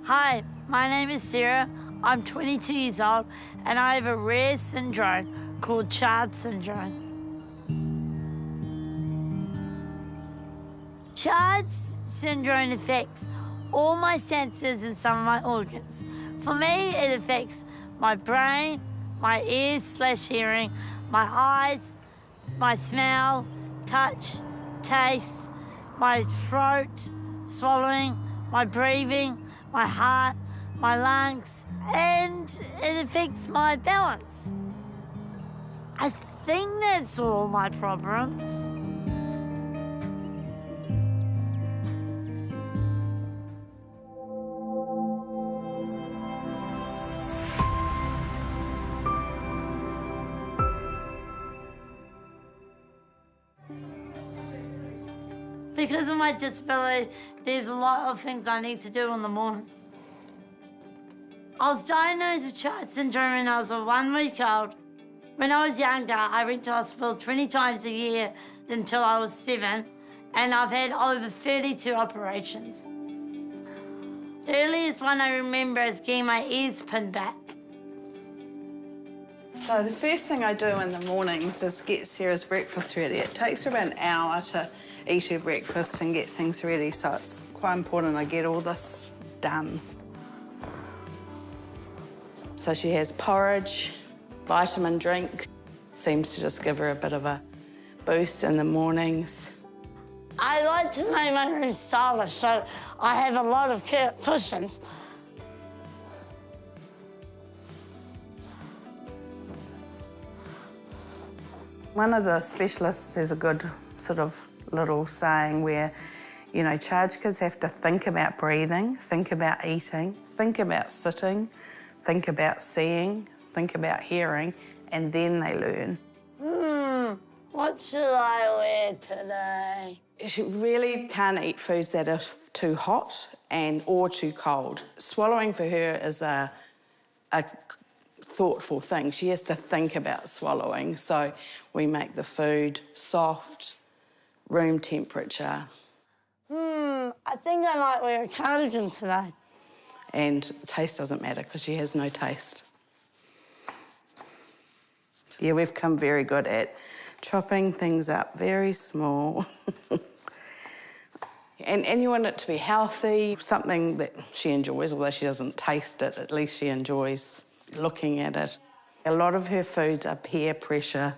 Hi, my name is Sarah. I'm 22 years old and I have a rare syndrome called Chard syndrome. Chard syndrome affects all my senses and some of my organs. For me, it affects my brain, my ears/hearing, my eyes, my smell, touch, taste, my throat, swallowing, my breathing, my heart, my lungs, and it affects my balance. I think that's all my problems. Because of my disability, there's a lot of things I need to do in the morning. I was diagnosed with Chard syndrome when I was 1 week old. When I was younger, I went to hospital 20 times a year until I was 7, and I've had over 32 operations. The earliest one I remember is getting my ears pinned back. So the first thing I do in the mornings is get Sarah's breakfast ready. It takes her about an hour to eat her breakfast and get things ready, so it's quite important I get all this done. So she has porridge, vitamin drink. Seems to just give her a bit of a boost in the mornings. I like to make my room stylish, so I have a lot of cushions. One of the specialists has a good sort of little saying where, you know, charge kids have to think about breathing, think about eating, think about sitting, think about seeing, think about hearing, and then they learn. What should I wear today? She really can't eat foods that are too hot or too cold. Swallowing for her is a thoughtful thing. She has to think about swallowing, so we make the food soft, room temperature. I think I might wear a cardigan today. And taste doesn't matter because she has no taste. Yeah, we've come very good at chopping things up very small. and you want it to be healthy, something that she enjoys, although she doesn't taste it, at least she enjoys looking at it. A lot of her foods are peer pressure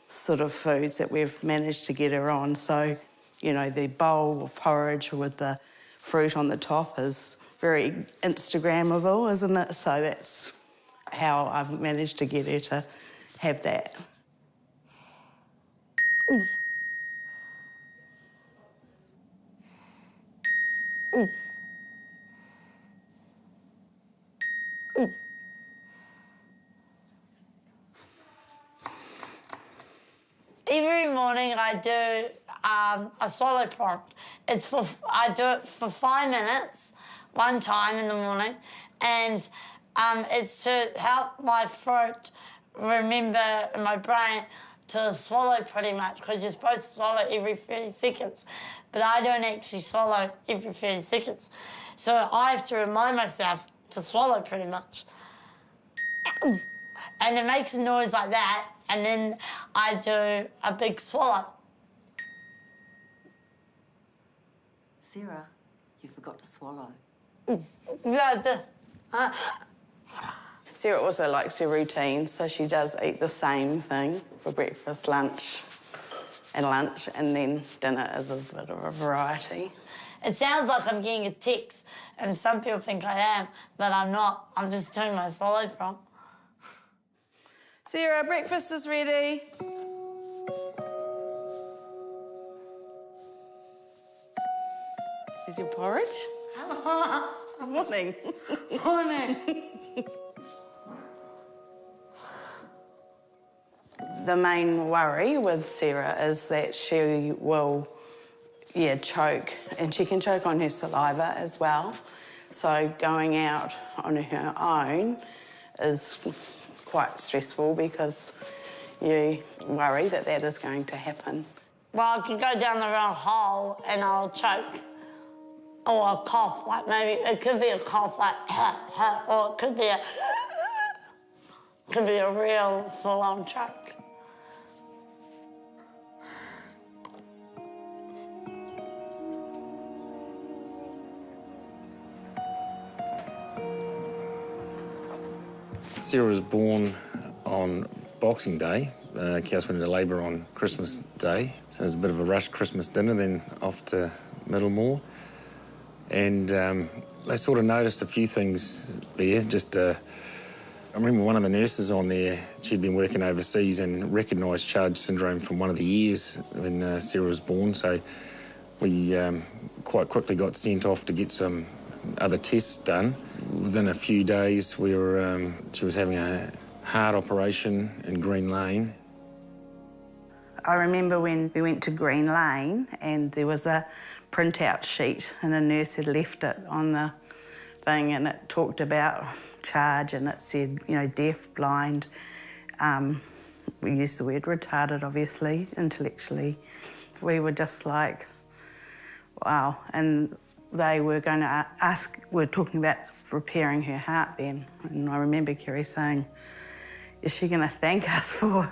sort of foods that we've managed to get her on. So, you know, the bowl of porridge with the fruit on the top is very Instagrammable, isn't it? So that's how I've managed to get her to have that. Every morning I do a swallow prompt. I do it for 5 minutes, one time in the morning, and it's to help my throat remember and my brain to swallow pretty much, because you're supposed to swallow every 30 seconds, but I don't actually swallow every 30 seconds. So I have to remind myself to swallow pretty much. And it makes a noise like that, and then I do a big swallow. Sarah, you forgot to swallow. Sarah also likes her routine, so she does eat the same thing for breakfast, lunch, and then dinner is a bit of a variety. It sounds like I'm getting a text, and some people think I am, but I'm not. I'm just doing my swallow prompt. Sarah, breakfast is ready. Is your porridge? Morning. Morning. The main worry with Sarah is that she will, choke, and she can choke on her saliva as well. So going out on her own is quite stressful because you worry that that is going to happen. Well, I could go down the wrong hole and I'll choke. Or a cough, like maybe it could be a cough like or it could be a real full-on choke. Sarah was born on Boxing Day. Kaz went into labour on Christmas Day, so it was a bit of a rushed Christmas dinner, then off to Middlemore. And they sort of noticed a few things there. I remember one of the nurses on there, she'd been working overseas and recognised Charge syndrome from one of the years when Sarah was born, so we quite quickly got sent off to get some other tests done. Within a few days, she was having a heart operation in Green Lane. I remember when we went to Green Lane and there was a printout sheet and a nurse had left it on the thing and it talked about Charge and it said, you know, deaf, blind. We used the word retarded, obviously, intellectually. We were just like, wow. And they were going to we're talking about repairing her heart then. And I remember Kerry saying, is she going to thank us for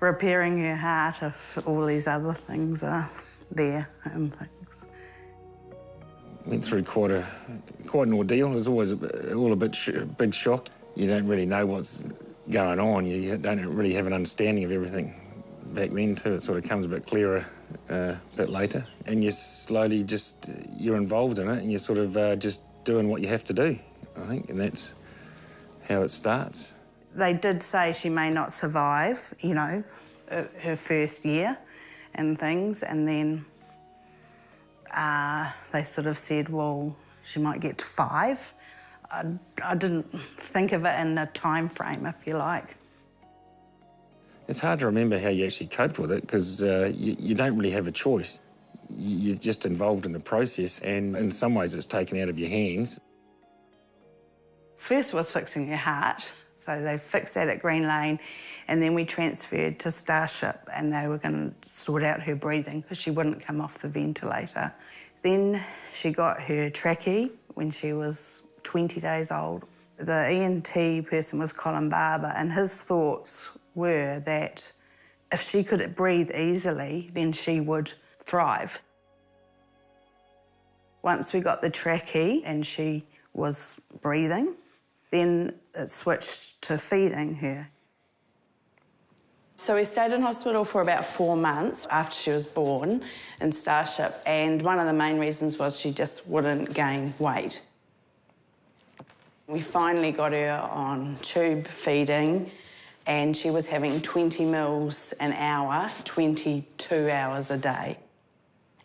repairing her heart if all these other things are there and things? Went through quite an ordeal. It was always all a big shock. You don't really know what's going on. You don't really have an understanding of everything back then too. It sort of comes a bit clearer a bit later. And you slowly you're involved in it and you're sort of just doing what you have to do, I think, and that's how it starts. They did say she may not survive, you know, her first year and things, and then they sort of said, well, she might get to 5. I didn't think of it in a time frame, if you like. It's hard to remember how you actually coped with it because you don't really have a choice. You're just involved in the process and in some ways it's taken out of your hands. First was fixing her heart, so they fixed that at Green Lane, and then we transferred to Starship and they were going to sort out her breathing because she wouldn't come off the ventilator. Then she got her trachea when she was 20 days old. The ENT person was Colin Barber and his thoughts were that if she could breathe easily, then she would thrive. Once we got the trachea and she was breathing, then it switched to feeding her. So we stayed in hospital for about 4 months after she was born in Starship, and one of the main reasons was she just wouldn't gain weight. We finally got her on tube feeding and she was having 20 mils an hour, 22 hours a day.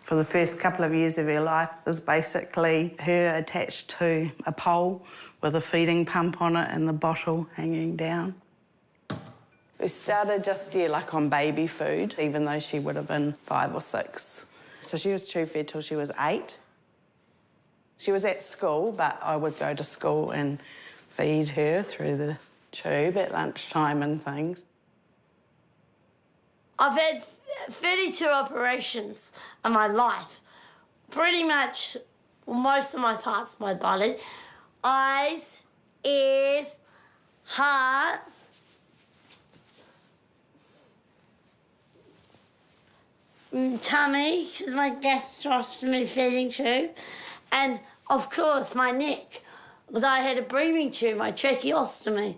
For the first couple of years of her life, it was basically her attached to a pole with a feeding pump on it and the bottle hanging down. We started just, like on baby food, even though she would have been 5 or 6. So she was tube fed till she was 8. She was at school, but I would go to school and feed her through the tube at lunchtime and things. I've had 32 operations in my life. Pretty much most of my parts of my body. Eyes, ears, heart, tummy, because my gastrostomy feeding tube, and of course my neck, because I had a breathing tube, my tracheostomy.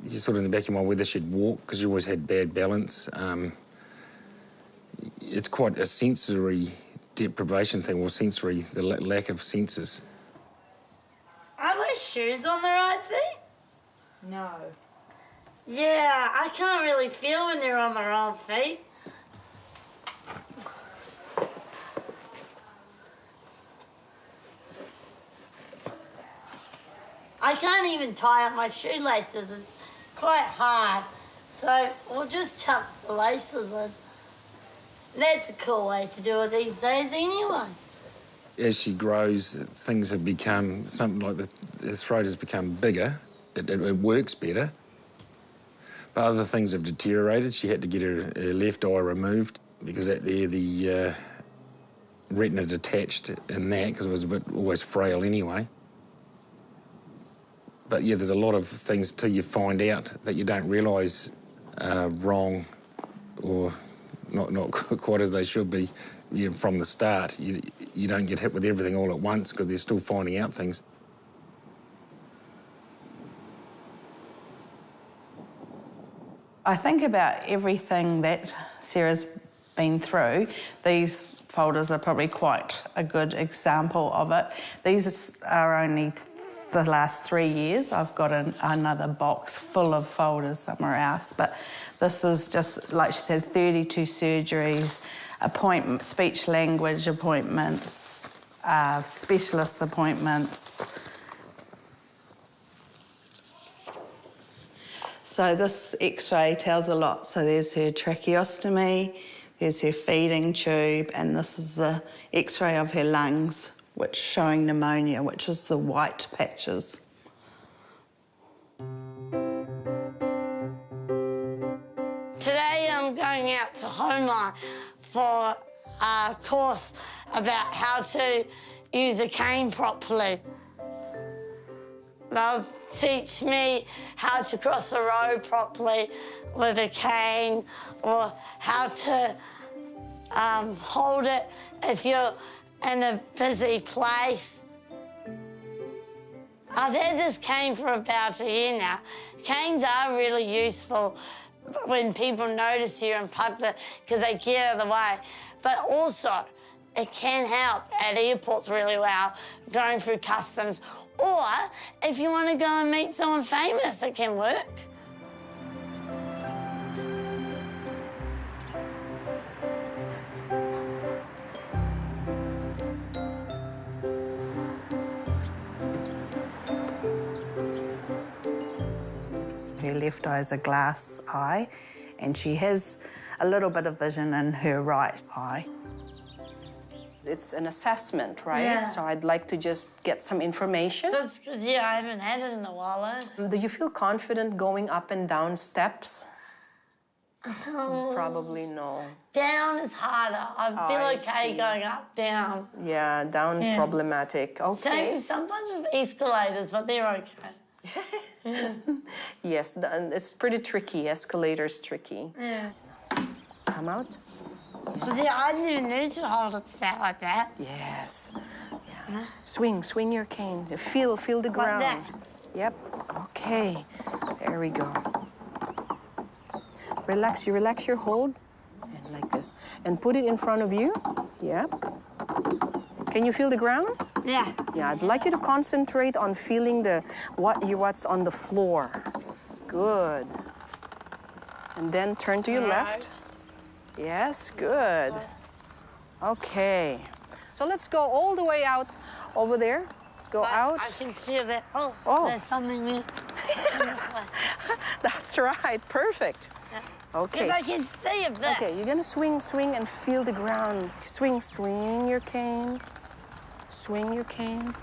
You're sort of in the back of your mind whether she'd walk because you always had bad balance. It's quite a sensory deprivation thing, or sensory, the lack of senses. Are my shoes on the right feet? No. Yeah, I can't really feel when they're on the wrong feet. I can't even tie up my shoelaces. It's quite hard. So we'll just tuck the laces in. That's a cool way to do it these days anyway. As she grows, things have become, something like the throat has become bigger. It works better. But other things have deteriorated. She had to get her left eye removed because the retina detached in that because it was a bit always frail anyway. But yeah, there's a lot of things till you find out that you don't realise are wrong or not quite as they should be. From the start, you don't get hit with everything all at once because they're still finding out things. I think about everything that Sarah's been through. These folders are probably quite a good example of it. These are only the last 3 years. I've got another box full of folders somewhere else, but this is just, like she said, 32 surgeries, appointments, speech language appointments, specialist appointments. So this x-ray tells a lot. So there's her tracheostomy, there's her feeding tube, and this is the x-ray of her lungs, which showing pneumonia, which is the white patches. Today I'm going out to Homer for a course about how to use a cane properly. They'll teach me how to cross a road properly with a cane, or how to hold it if you're in a busy place. I've had this cane for about a year now. Canes are really useful when people notice you in public because they get out of the way. But also, it can help at airports really well, going through customs. Or if you want to go and meet someone famous, it can work. Her left eye is a glass eye, and she has a little bit of vision in her right eye. It's an assessment, right? Yeah. So I'd like to just get some information. That's because, yeah, I haven't had it in a while. Do you feel confident going up and down steps? Probably no. Down is harder. I feel I okay see. going up, down. Yeah, down Yeah. problematic. Okay. So sometimes with escalators, but they're okay. Yes, and it's pretty tricky. Escalator's tricky. Yeah. Come out. Because, yeah, I didn't need to hold it flat like that. Yes. Yeah. Swing your cane. Feel the Like ground. that. Yep. Okay. There we go. Relax your hold. And like this. And put it in front of you. Yep. Can you feel the ground? Yeah. Yeah, I'd like you to concentrate on feeling what's on the floor. Good. And then turn to your left. Yes, good. Okay. So let's go all the way out over there. Let's go out. I can feel that. Oh, Oh. there's something there. This way. That's right. Perfect. Okay. Because I can see it there. Okay, you're gonna swing and feel the ground. Swing your cane. Swing your cane.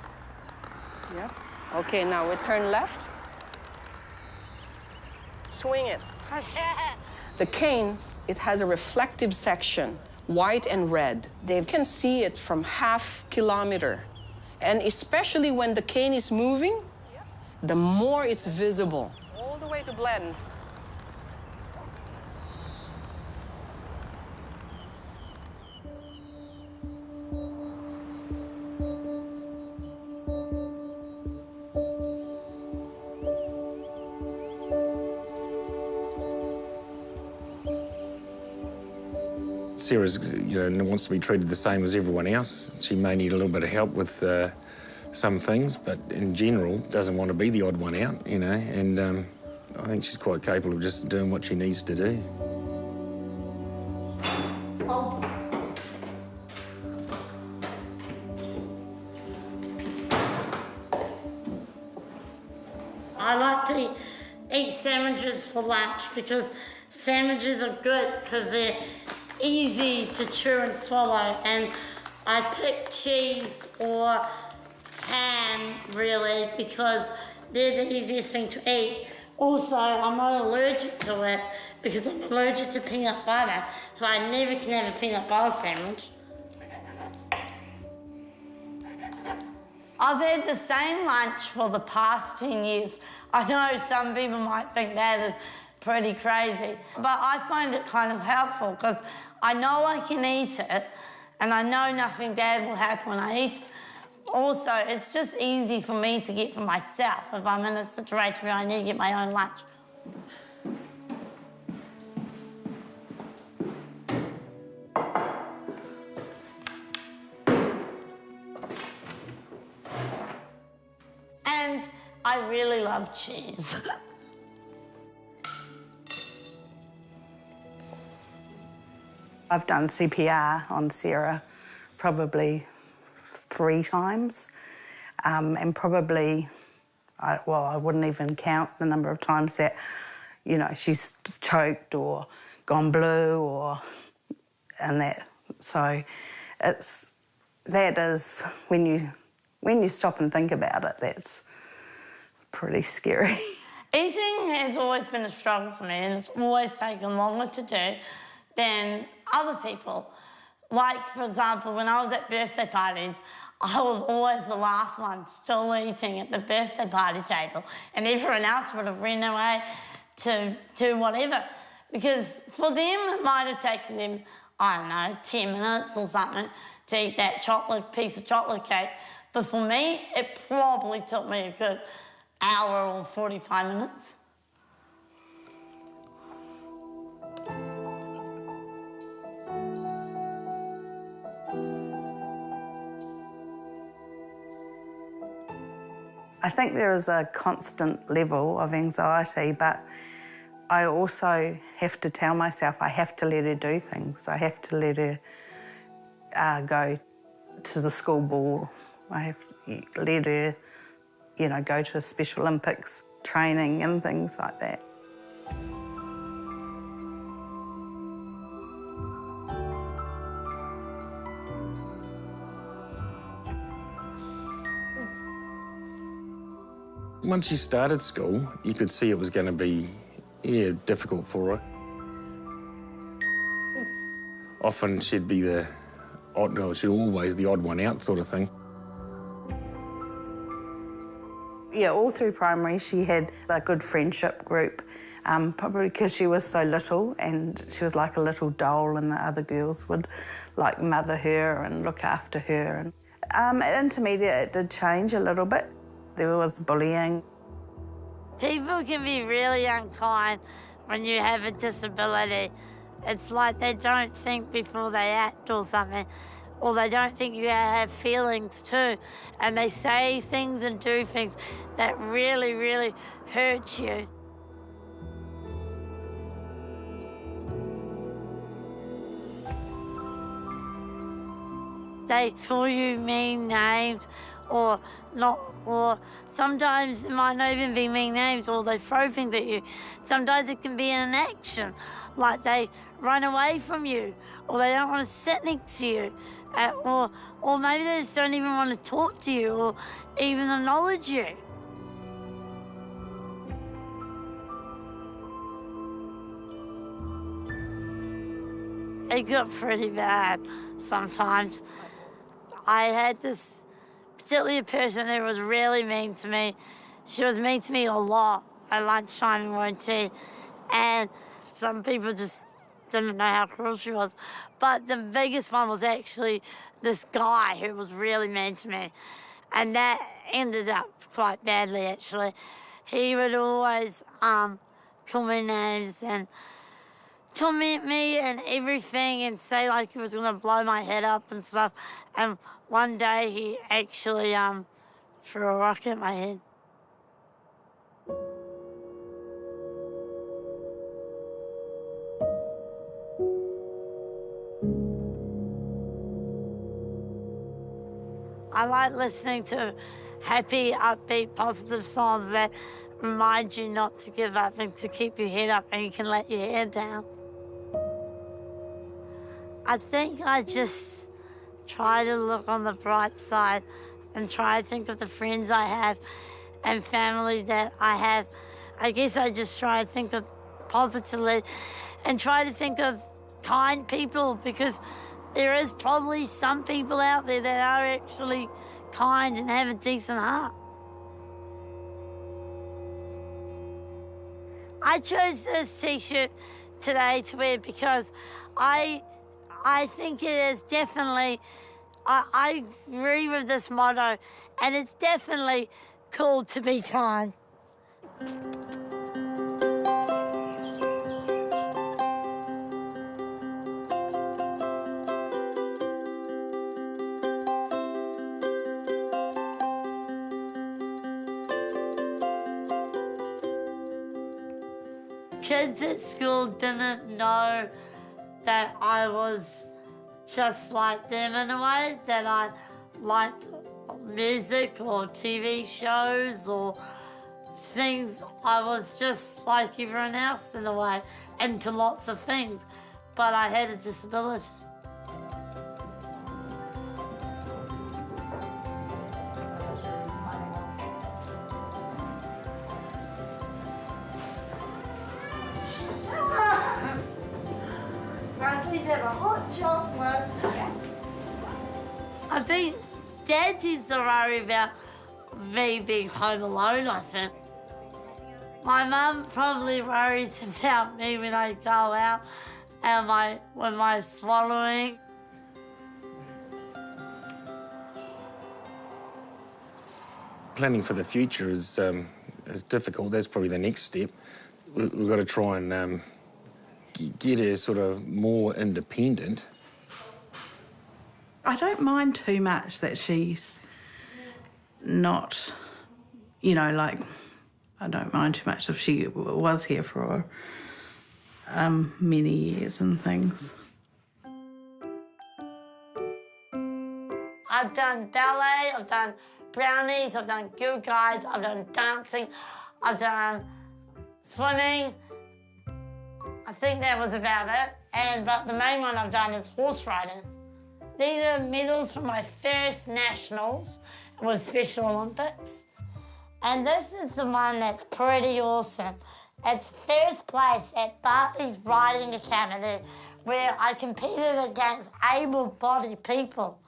Yep. Okay, now we turn left. Swing it. Okay. The cane, it has a reflective section, white and red. They can see it from half kilometer. And especially when the cane is moving, the more it's visible. All the way to blends. Sarah's, wants to be treated the same as everyone else. She may need a little bit of help with some things, but in general, doesn't want to be the odd one out, and I think she's quite capable of just doing what she needs to do. I like to eat sandwiches for lunch because sandwiches are good because they're easy to chew and swallow, and I pick cheese or ham really because they're the easiest thing to eat. Also, I'm not allergic to it because I'm allergic to peanut butter, so I never can have a peanut butter sandwich. I've had the same lunch for the past 10 years. I know some people might think that is pretty crazy, but I find it kind of helpful because I know I can eat it and I know nothing bad will happen when I eat it. Also, it's just easy for me to get for myself if I'm in a situation where I need to get my own lunch. And I really love cheese. I've done CPR on Sarah probably 3 times, and probably, I wouldn't even count the number of times that, you know, she's choked or gone blue and that. So that is, when you stop and think about it, that's pretty scary. Eating has always been a struggle for me, and it's always taken longer to do than other people. Like, for example, when I was at birthday parties, I was always the last one still eating at the birthday party table, and everyone else would have run away to do whatever. Because for them, it might have taken them, I don't know, 10 minutes or something to eat that piece of chocolate cake. But for me, it probably took me a good hour or 45 minutes. I think there is a constant level of anxiety, but I also have to tell myself I have to let her do things. I have to let her go to the school ball. I have to let her, you know, go to Special Olympics training and things like that. Once she started school, you could see it was going to be, difficult for her. Often she'd be the always the odd one out sort of thing. Yeah, all through primary she had a good friendship group, probably because she was so little and she was like a little doll and the other girls would like mother her and look after her. And at intermediate it did change a little bit. There was bullying. People can be really unkind when you have a disability. It's like they don't think before they act or something, or they don't think you have feelings too, and they say things and do things that really, really hurt you. They call you mean names or not, or sometimes it might not even be mean names, or they throw things at you. Sometimes it can be an action, like they run away from you, or they don't want to sit next to you, or maybe they just don't even want to talk to you or even acknowledge you. It got pretty bad sometimes. I had this, particularly a person who was really mean to me. She was mean to me a lot at lunchtime in Wonti, and some people just didn't know how cruel she was. But the biggest one was actually this guy who was really mean to me, and that ended up quite badly, actually. He would always call me names and torment me and everything and say like he was going to blow my head up and stuff. And one day he actually threw a rock at my head. I like listening to happy, upbeat, positive songs that remind you not to give up and to keep your head up and you can let your head down. I think I just try to look on the bright side and try to think of the friends I have and family that I have. I guess I just try to think of positively and try to think of kind people, because there is probably some people out there that are actually kind and have a decent heart. I chose this t-shirt today to wear because I think it is definitely, I agree with this motto, and it's definitely cool to be kind. Kids at school didn't know that I was just like them in a way, that I liked music or TV shows or things. I was just like everyone else in a way, into lots of things, but I had a disability. Please have a hot chocolate. I think Dad tends to worry about me being home alone, I think. My mum probably worries about me when I go out and when my swallowing. Planning for the future is difficult. That's probably the next step. We've got to try and get her sort of more independent. I don't mind too much that she's not, you know, like, I don't mind too much if she was here for many years and things. I've done ballet, I've done brownies, I've done Girl Guides, I've done dancing, I've done swimming. I think that was about it. But the main one I've done is horse riding. These are medals from my first nationals with Special Olympics. And this is the one that's pretty awesome. It's first place at Bartley's Riding Academy, where I competed against able-bodied people.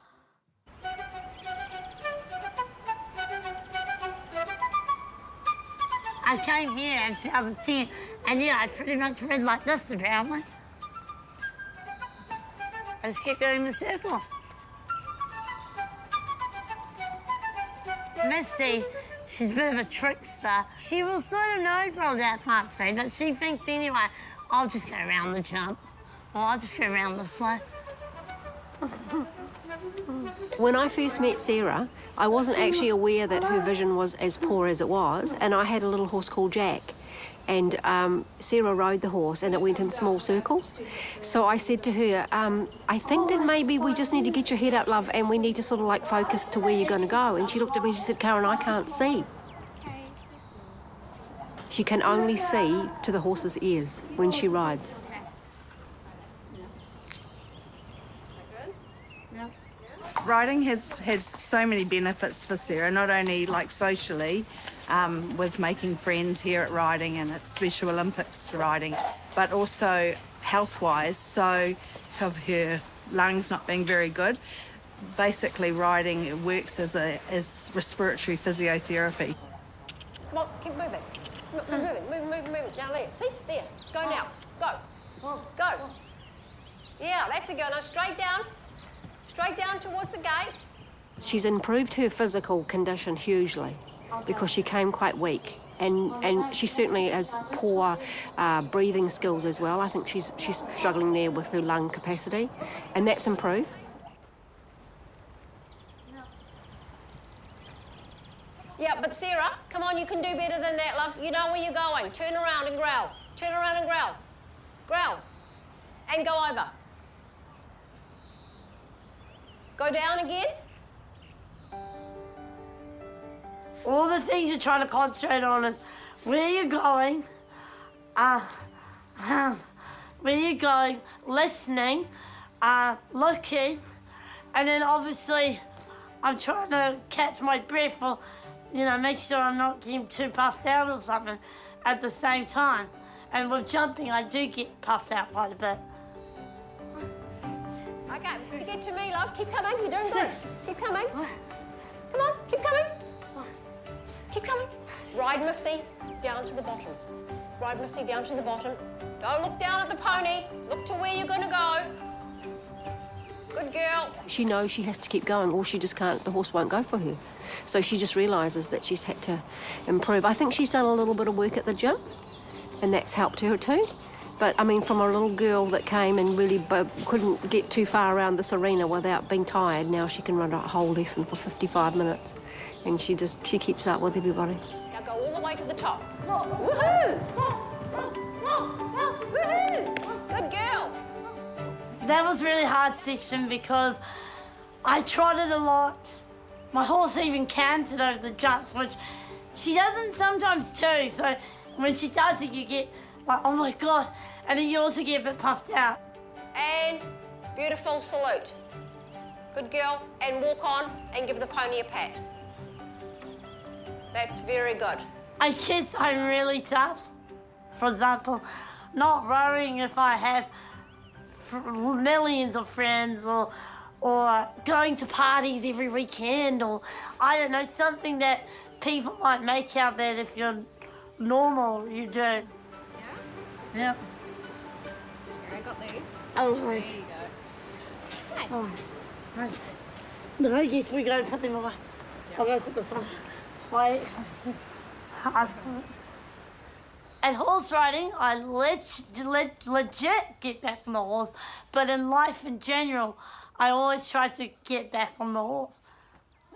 I came here in 2010, and yeah, I pretty much read like this apparently. I just kept going in the circle. Missy, she's a bit of a trickster. She was sort of known for all that, I can't say, but she thinks anyway, I'll just go around the jump, or I'll just go around this way. When I first met Sarah, I wasn't actually aware that her vision was as poor as it was, and I had a little horse called Jack. And Sarah rode the horse and it went in small circles. So I said to her, I think that maybe we just need to get your head up, love, and we need to sort of like focus to where you're going to go. And she looked at me and she said, Karen, I can't see. She can only see to the horse's ears when she rides. Riding has so many benefits for Sarah, not only like socially, with making friends here at riding and at Special Olympics riding, but also health-wise. So of her lungs not being very good, basically riding works as respiratory physiotherapy. Come on, keep moving. Move. Now there, see? There. Go now. Go. Go. Yeah, that's a go. Now straight down. Straight down towards the gate. She's improved her physical condition hugely because she came quite weak. And she certainly has poor breathing skills as well. I think she's struggling there with her lung capacity, and that's improved. Yeah, but Sarah, come on, you can do better than that, love. You know where you're going. Turn around and growl. Turn around and growl. Growl. And go over. Go down again. All the things you're trying to concentrate on is where you're going, listening, looking, and then obviously I'm trying to catch my breath or, you know, make sure I'm not getting too puffed out or something at the same time. And with jumping, I do get puffed out quite a bit. Okay, you get to me, love. Keep coming. You're doing good. Keep coming. Come on, keep coming. Keep coming. Ride Missy down to the bottom. Ride Missy down to the bottom. Don't look down at the pony. Look to where you're going to go. Good girl. She knows she has to keep going, or she just can't, the horse won't go for her. So she just realises that she's had to improve. I think she's done a little bit of work at the gym, and that's helped her too. But, I mean, from a little girl that came and really couldn't get too far around this arena without being tired, now she can run a whole lesson for 55 minutes. And she keeps up with everybody. Now go all the way to the top. Woohoo! Woohoo! Good girl. That was a really hard section because I trotted a lot. My horse even cantered over the jumps, which she doesn't sometimes too. So when she does it, you get like, oh my God. And then you also get a bit puffed out. And beautiful salute. Good girl. And walk on and give the pony a pat. That's very good. I guess I'm really tough. For example, not worrying if I have millions of friends or going to parties every weekend, or I don't know, something that people might make out that if you're normal, you do. Yeah? Yep. Here, I got these. Oh, There right. you go. Nice. Oh, thanks. No, I guess we go put them away. I'll go put this one. Wait. At horse riding, I legit get back on the horse, but in life in general, I always try to get back on the horse,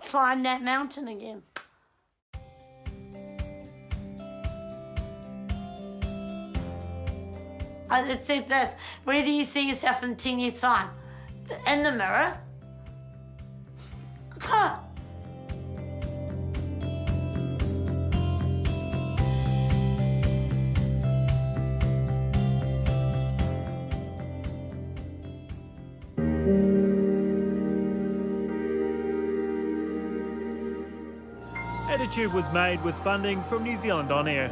climb that mountain again. I think that's, where do you see yourself in 10 years' time? In the mirror? Huh. Attitude was made with funding from New Zealand On Air.